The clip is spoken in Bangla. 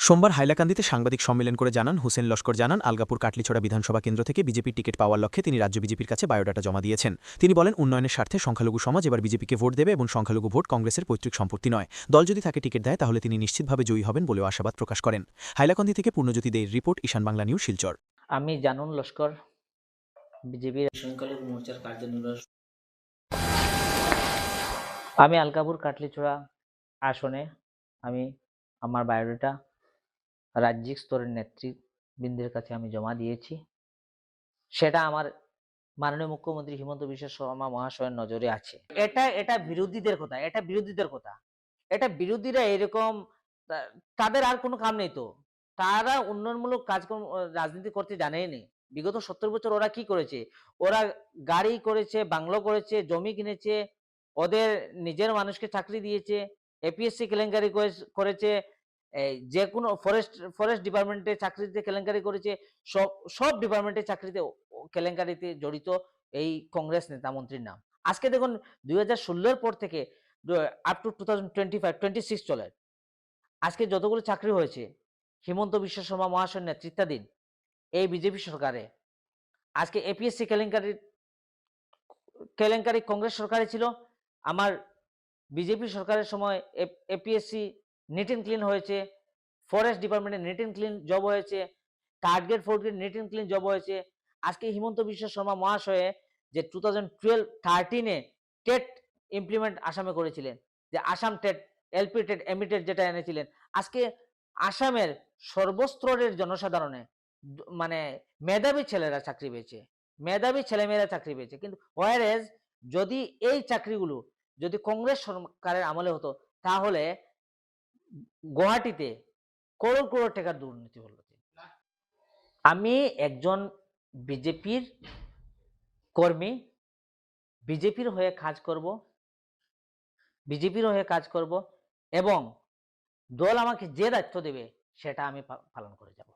সোমবার হাইলাকান্দিতে সাংবাদিক সম্মেলন করে জানান হোসেন লস্কর জানান আলগাপুর কাটলিছড়া বিধানসভা কেন্দ্র থেকে বিজেপির টিকিট পাওয়ার লক্ষ্যে তিনি রাজ্য বিজেপির কাছে বায়োডাটা জমা দিয়েছেন। তিনি বলেন উন্নয়নের স্বার্থে সংখ্যালঘু সমাজ এবার বিজেপিকে ভোট দেবে এবং সংখ্যালঘু ভোট কংগ্রেসের পৈতৃক সম্পত্তি নয়। দল যদি তাকে টিকিট দেয় তাহলে তিনি নিশ্চিতভাবে জয়ী হবেন বলেও আশাবাদ প্রকাশ করেন। হাইলাকান্দি থেকে পূর্ণজ্যোতি দেয়ের রিপোর্ট, ঈশান বাংলা নিউজ, শিলচর। আমি জানুন লস্কর, বিজেপির সংখ্যালঘু মোর্চার কার্যনির্বাহক। আমি আলকাপুর কাটলিছড়া আসনে আমি আমার বায়োডাটা রাজ্যিক স্তরের নেতৃবৃন্দের কাছে আমি জমা দিয়েছি। সেটা আমার মাননীয় মুখ্যমন্ত্রী হিমন্ত বিশ্ব শর্মা মহাশয়ের নজরে আছে। এটা বিরোধীদের কথা, এটা বিরোধীরা এরকম তাদের আর কোনো কাম নেই। তো তারা উন্নয়নমূলক কাজকর্ম রাজনীতি করতে জানেই নি। বিগত 70 বছর ওরা কি করেছে? ওরা গাড়ি করেছে, বাংলো করেছে, জমি কিনেছে, ওদের নিজের মানুষকে চাকরি দিয়েছে, এপিএসসি কেলেঙ্কারি করেছে, যে কোনো ফরেস্ট ডিপার্টমেন্টে চাকরিতে কেলেঙ্কারি করেছে, সব ডিপার্টমেন্টে চাকরিতে কেলেঙ্কারিতে জড়িত এই কংগ্রেস নেতা মন্ত্রীর নাম। আজকে দেখুন 2016 পর থেকে আপ টু 2025-26 চলে, আজকে যতগুলো চাকরি হয়েছে হিমন্ত বিশ্ব শর্মা মহাশয়ের নেতৃত্বাধীন এই বিজেপি সরকারে। আজকে এপিএসসি কেলেঙ্কারি কংগ্রেস সরকারে ছিল, আমার বিজেপি সরকারের সময় এপিএসসি নিট এন্ড ক্লিন হয়েছে, ফরেস্ট ডিপার্টমেন্টে নিট এন্ড ক্লিন জব হয়েছে, third grade fourth grade neat and clean job হয়েছে। আজকে হিমন্ত বিশ্ব শর্মা মহাশয়ে যে 2012-13 টেট ইমপ্লিমেন্ট আসামে করেছিলেন, যে Assam TET, LP TET, ME TET যেটা এনেছিলেন, আজকে আসামের সর্বস্তরের জনসাধারণে মানে মেধাবী ছেলেরা চাকরি পেয়েছে, মেধাবী ছেলেমেয়েরা চাকরি পেয়েছে। কিন্তু ওয়ারেজ যদি এই চাকরিগুলো যদি কংগ্রেস সরকারের আমলে হতো তাহলে গুয়াহাটিতে করোড় করোড় টাকার দুর্নীতি হলো। আমি একজন বিজেপির কর্মী, বিজেপির হয়ে কাজ করব এবং দল আমাকে যে দায়িত্ব দেবে সেটা আমি পালন করে যাব।